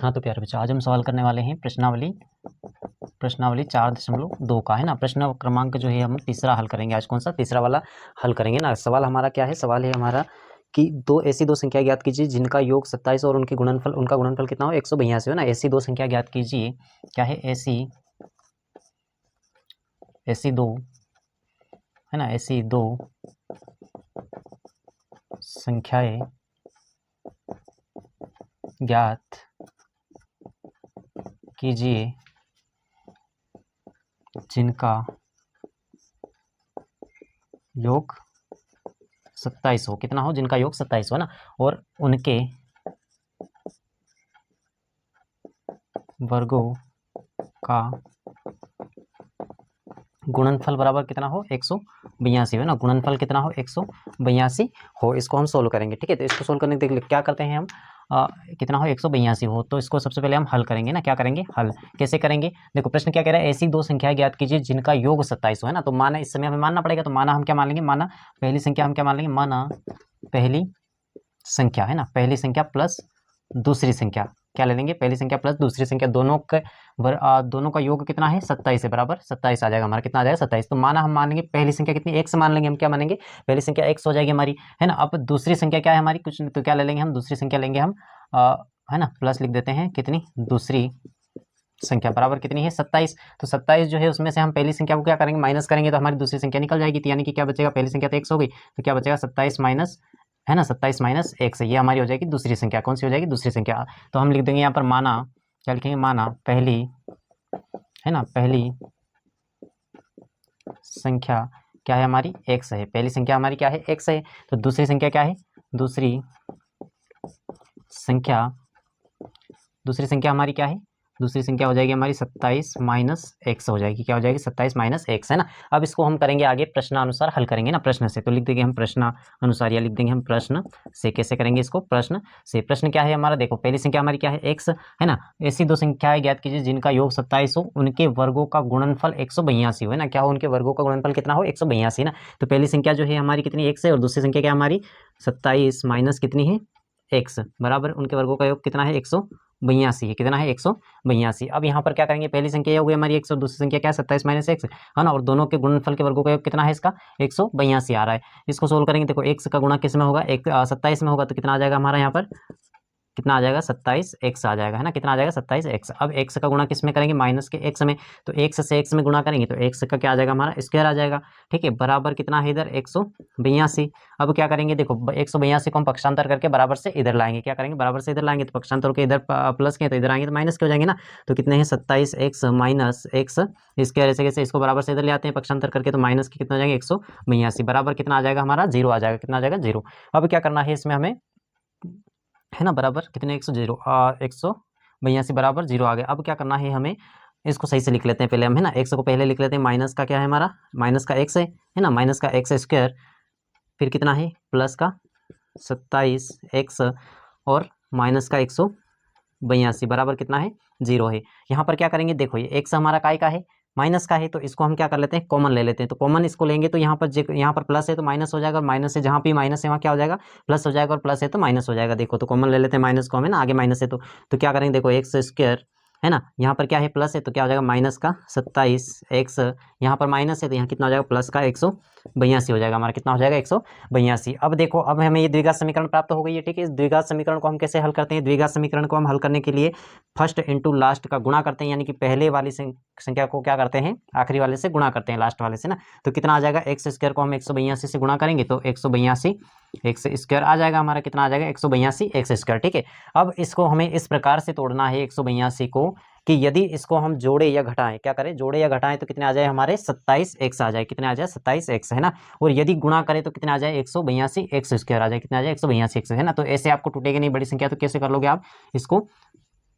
हाँ तो प्यारे बच्चों, आज हम सवाल करने वाले हैं प्रश्नावली 4.2 का, है ना। प्रश्न क्रमांक जो है हम तीसरा हल करेंगे आज। कौन सा? तीसरा वाला हल करेंगे ना। सवाल हमारा क्या है? सवाल है हमारा कि ऐसी दो संख्या ज्ञात कीजिए जिनका योग 27 और उनका गुणनफल कितना हो? 182 है ना। ऐसी दो संख्या ज्ञात कीजिए। क्या है? ऐसी दो, है ना, ऐसी दो संख्याएं ज्ञात कीजिए जिनका योग 27 हो। कितना हो? जिनका योग 27 हो ना, और उनके वर्गों का गुणनफल बराबर कितना हो? 182 है ना। गुणनफल कितना हो? 182 हो। इसको हम सोल्व करेंगे, ठीक है। तो इसको सोल्व करने के लिए क्या करते हैं हम? कितना हो? 182 हो। तो इसको सबसे पहले हम हल करेंगे ना। क्या करेंगे? हल कैसे करेंगे? देखो प्रश्न क्या कह रहा है? ऐसी दो संख्या ज्ञात कीजिए जिनका योग 27 हो, है ना। तो माना इस समय हमें मानना पड़ेगा। तो माना हम क्या मान लेंगे? माना पहली संख्या हम क्या मान लेंगे? माना पहली संख्या, है ना। पहली संख्या प्लस दूसरी संख्या क्या ले लेंगे? पहली संख्या प्लस दूसरी संख्या, दोनों का योग कितना है? 27 है। बराबर 27 आ जाएगा हमारा। कितना आ जाएगा? 27। तो माना हम मानेंगे पहली संख्या कितनी? x मान लेंगे। हम क्या मानेंगे? पहली संख्या x हो जाएगी हमारी, है ना। अब दूसरी संख्या क्या है हमारी? कुछ तो क्या ले लेंगे हम? दूसरी संख्या लेंगे हम, है ना, प्लस लिख देते हैं। कितनी? दूसरी संख्या बराबर कितनी है? 27। तो 27 जो है उसमें से हम पहली संख्या को क्या करेंगे? माइनस करेंगे तो हमारी दूसरी संख्या निकल जाएगी। तो यानी कि क्या बचेगा? पहली संख्या तो x हो गई, तो क्या बचेगा? 27 माइनस, है ना, 27 माइनस x, ये हमारी हो जाएगी दूसरी संख्या। कौन सी हो जाएगी? दूसरी संख्या। तो हम लिख देंगे यहाँ पर माना, क्या लिखेंगे? माना पहली, है ना, पहली संख्या क्या है हमारी? x है। पहली संख्या हमारी क्या है? x है। तो दूसरी संख्या क्या है? दूसरी संख्या हमारी क्या है? दूसरी संख्या हो जाएगी हमारी 27 माइनस एक्स हो जाएगी। क्या हो जाएगी? 27 माइनस एक्स, है ना। अब इसको हम करेंगे आगे प्रश्नानुसार हल करेंगे ना, प्रश्न से। तो लिख देंगे हम प्रश्नानुसार, या लिख देंगे हम प्रश्न से। कैसे करेंगे इसको? प्रश्न से। प्रश्न क्या है हमारा? देखो पहली संख्या हमारी क्या है? एक्स, है ना। ऐसी दो संख्याएं ज्ञात कीजिए जिनका योग 27 हो, उनके वर्गों का गुणनफल 182 हो, है ना। क्या हो? उनके वर्गों का गुणनफल कितना हो? 182 ना। तो पहली संख्या जो है हमारी कितनी? एक्स है, और दूसरी संख्या क्या हमारी? 27 माइनस कितनी है? एक्स, बराबर उनके वर्गों का योग कितना है? 182 है। कितना है? 182। अब यहाँ पर क्या करेंगे? पहली संख्या ये हो गई हमारी 100, दूसरी संख्या क्या है? 27 माइनस एक्स, है ना। और दोनों के गुणनफल के वर्गों का योग कितना है इसका? 182 आ रहा है। इसको सोल्व करेंगे। देखो एक्स का गुणा किस में होगा? 27 में होगा। तो कितना आ जाएगा हमारा यहाँ पर? कितना आ जाएगा? 27 एक्स आ जाएगा, है ना। कितना आ जाएगा? 27 एक्स। अब एक्स का गुणा किस में करेंगे? माइनस के एक्स में। तो एक्स से एक्स में गुणा करेंगे तो एक्स का क्या आ जाएगा? हमारा स्क्वायर आ जाएगा, ठीक है। बराबर कितना है इधर? 182। अब क्या करेंगे? देखो 182 को हम पक्षांतर करके बराबर से इधर लाएंगे। क्या करेंगे? बराबर से इधर लाएंगे। तो पक्षांतर के इधर प्लस के, तो इधर आएंगे तो माइनस के हो जाएंगे ना। तो कितने हैं? 27 एक्स माइनस एक्स स्क्वायर। ऐसे कैसे इसको बराबर से इधर ले आते हैं पक्षांतर करके, तो माइनस के कितना हो जाएंगे? 182। बराबर कितना आ जाएगा हमारा? 0 आ जाएगा। कितना आ जाएगा? 0। अब क्या करना है इसमें हमें, है ना। बराबर कितने? 182 बराबर 0 आ गया। अब क्या करना है हमें? इसको सही से लिख लेते हैं पहले हम, है ना। एक्स को पहले लिख लेते हैं। माइनस का क्या है हमारा? माइनस का एक्स है ना। माइनस का एक्स स्क्वायर, फिर कितना है? प्लस का 27 एक्स, और माइनस का 182 बराबर कितना है? 0 है। यहाँ पर क्या करेंगे? देखो ये एक्स हमारा काय का है? माइनस का है। तो इसको हम क्या कर लेते हैं? कॉमन ले लेते हैं। तो कॉमन इसको लेंगे तो यहाँ पर प्लस है तो माइनस हो जाएगा, और माइनस से जहाँ भी माइनस है वहाँ क्या हो जाएगा? प्लस हो जाएगा, और प्लस है तो माइनस हो जाएगा। देखो तो कॉमन ले लेते हैं माइनस को हम, है ना। आगे माइनस है तो क्या करेंगे? देखो एक्स स्क्वायर, है ना। यहाँ पर क्या है? प्लस है तो क्या हो जाएगा? माइनस का 27 एक्स, यहाँ पर माइनस है तो यहाँ कितना हो जाएगा? प्लस का 182 हो जाएगा हमारा। कितना हो जाएगा? 182। अब देखो अब हमें ये द्विघात समीकरण प्राप्त हो गई है, ठीक है। इस द्विघात समीकरण को हम कैसे हल करते हैं? द्विघात समीकरण को हम हल करने के लिए फर्स्ट इंटू लास्ट का गुणा करते हैं, यानी कि पहले वाली संख्या को क्या करते हैं? आखिरी वाले से गुणा करते हैं, लास्ट वाले से ना। तो कितना आ जाएगा? एक्स स्क्वायर को हम 182 से गुणा करेंगे तो 182 एक्स स्क्वायर आ जाएगा हमारा। कितना आ जाएगा? 182 एक्स स्क्वायर, ठीक है। अब इसको हमें इस प्रकार से तोड़ना है 182 को, कि यदि इसको हम जोड़े या घटाएं, क्या करें? जोड़े या घटाएं तो कितने आ जाए हमारे? 27 एक्स आ जाए। कितने आ जाए? 27 एक्स, है ना। और यदि गुणा करें तो कितने आ जाए? 182 एक्स स्क्वायर आ जाए। कितने आ जाए? 182 एक्स, है ना। तो ऐसे आपको टूटेगी नहीं बड़ी संख्या, तो कैसे कर लोगे आप? इसको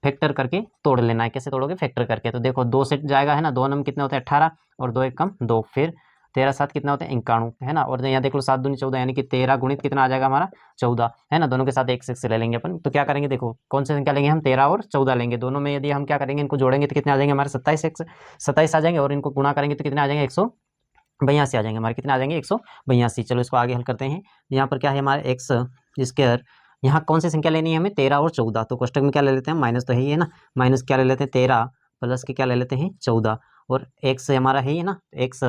फैक्टर करके तोड़ लेना है। कैसे तोड़ोगे? फैक्टर करके। तो देखो 2 से जाएगा, है ना। 2 नम कितने होते हैं? 18, और 2 1 कम 2, फिर 13 7 कितना होते हैं? 91, है ना। और यहाँ देख लो 7 दूनी 14, यानी कि 13 गुणित कितना आ जाएगा हमारा? 14, है ना। दोनों के साथ एक से ले लेंगे अपन। तो क्या करेंगे? देखो कौन सी संख्या लेंगे हम? 13 और 14 लेंगे। दोनों में यदि हम क्या करेंगे? इनको जोड़ेंगे तो कितने आ जाएंगे हमारे? 27 एक्स, 27 आ जाएंगे, और इनको गुणा करेंगे तो कितने आ जाएंगे? 182 आ जाएंगे हमारे। कितने आ जाएंगे? 182। चलो इसको आगे हल करते हैं। यहाँ पर क्या है हमारे? एक्स स्क्वायर यहाँ कौन सी संख्या लेनी है हमें, 13 और 14। तो कोष्टक में क्या ले लेते हैं, माइनस तो है ही है ना, माइनस क्या ले लेते हैं 13 प्लस के क्या ले लेते हैं 14, और एक्स हमारा है ही ना, एक्स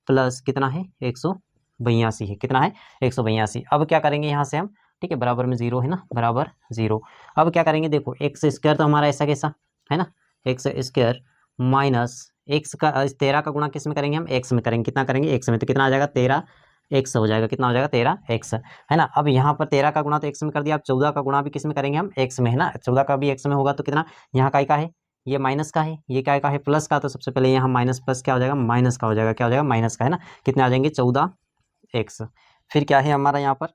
प्लस कितना है 182 है, कितना है 182। अब क्या करेंगे यहाँ से हम, ठीक है, बराबर में 0 है ना, बराबर 0। अब क्या करेंगे, देखो एक्स स्क्वायर तो हमारा ऐसा कैसा है ना, एक्स स्क्वायर माइनस एक्स का 13 का गुणा किस में करेंगे हम, एक्स में करेंगे, कितना करेंगे एक्स में, तो कितना आ जाएगा 13 एक्स हो जाएगा, कितना हो जाएगा 13 एक्स है ना। अब यहाँ पर 13 का गुणा तो एक्स में कर दिया, अब 14 का गुणा भी किस में करेंगे हम, एक्स में है ना, 14 का भी एक्स में होगा तो कितना, यहाँ का है, ये माइनस का है, ये क्या का है प्लस का, तो सबसे पहले यहाँ माइनस प्लस क्या हो जाएगा, माइनस का हो जाएगा, क्या हो जाएगा माइनस का है ना, कितने आ जाएंगे 14 एक्स। फिर क्या है हमारा यहाँ पर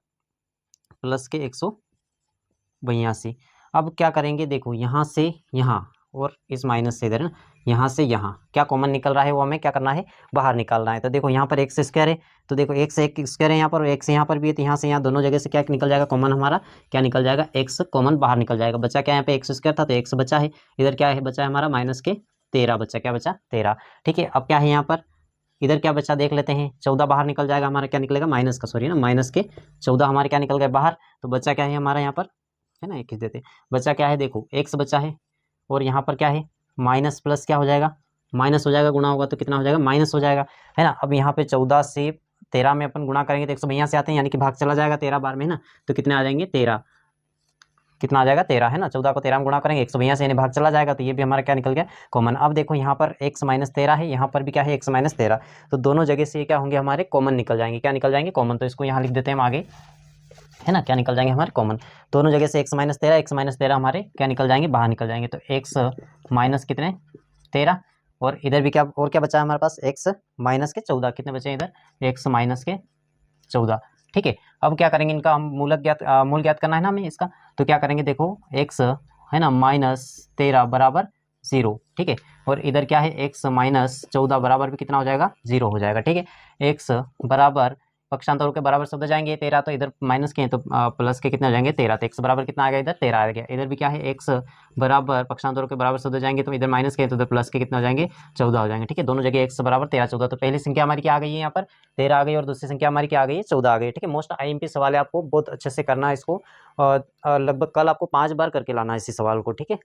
प्लस के 182। अब क्या करेंगे, देखो यहाँ से यहाँ और इस माइनस से इधर ना, यहाँ से यहाँ क्या कॉमन निकल रहा है वो हमें क्या करना है, बाहर निकालना है। तो देखो यहाँ पर एक्स स्क्वायर है, तो देखो एक्स एक स्क्वायर है यहाँ पर, और एक्स यहाँ पर भी है, तो यहाँ से यहाँ दोनों जगह से क्या निकल जाएगा कॉमन, हमारा क्या निकल जाएगा, एक्स कॉमन बाहर निकल जाएगा। बचा क्या यहाँ पे एक्स स्क्वायर था तो एक्स बचा है, इधर क्या है बचा है हमारा माइनस के 13 बचा, क्या बचा 13। ठीक है, अब क्या है यहाँ पर, इधर क्या बचा देख लेते हैं, 14 बाहर निकल जाएगा हमारा, क्या निकलेगा माइनस का, सॉरी ना, माइनस के 14 हमारे क्या निकल गए बाहर। तो बचा क्या है हमारा यहाँ पर, है ना, एक खींच देते, बचा क्या है देखो एक्स बचा है, और यहाँ पर क्या है माइनस प्लस क्या हो जाएगा, माइनस हो जाएगा, गुणा होगा तो कितना हो जाएगा माइनस हो जाएगा, है ना। अब यहाँ पे 14 से 13 में अपन गुणा करेंगे तो 100 से आते हैं, यानी कि भाग चला जाएगा 13 बार में, है ना, तो कितने आ जाएंगे 13, कितना आ जाएगा 13 है ना, 14 को 13 में गुणा करेंगे 100 से यानी भाग चला जाएगा, तो ये भी हमारा क्या निकल गया कॉमन। अब देखो यहाँ पर x माइनस 13 है, यहाँ पर भी क्या है x माइनस 13, तो दोनों जगह से ये क्या होंगे हमारे कॉमन निकल जाएंगे, क्या निकल जाएंगे कॉमन। तो इसको यहाँ लिख देते हैं हम आगे, है ना, क्या निकल जाएंगे हमारे कॉमन, दोनों जगह से x माइनस 13 हमारे क्या निकल जाएंगे बाहर निकल जाएंगे। तो x माइनस कितने 13, और इधर भी क्या और क्या बचा है हमारे पास x माइनस के 14, कितने बचे हैं इधर x माइनस के 14। ठीक है, अब क्या करेंगे इनका हम मूल ज्ञात करना है ना हमें इसका, तो क्या करेंगे देखो x है ना माइनस 13 बराबर 0, ठीक है, और इधर क्या है x माइनस 14 बराबर भी कितना हो जाएगा 0 हो जाएगा। ठीक है, x बराबर पक्षांतरों के बराबर शब्द जाएंगे 13, तो इधर माइनस के हैं तो प्लस के कितने हो जाएंगे 13, तो x बराबर कितना आ गया इधर 13 आ गया। इधर भी क्या है x बराबर पक्षांतरों के बराबर शब्द जाएंगे तो इधर माइनस के हैं तो इधर प्लस के कितने हो जाएंगे 14 हो जाएंगे। ठीक है, दोनों जगह x बराबर 13 14, तो पहली संख्या हमारी क्या आ गई है यहाँ पर 13 आ गई, और दूसरी संख्या हमारी क्या आ गई है 14 आ गई। ठीक है, मोस्ट IMP सवाल है, आपको बहुत अच्छे से करना है इसको, और लगभग कल आपको 5 बार करके लाना है इसी सवाल को। ठीक है।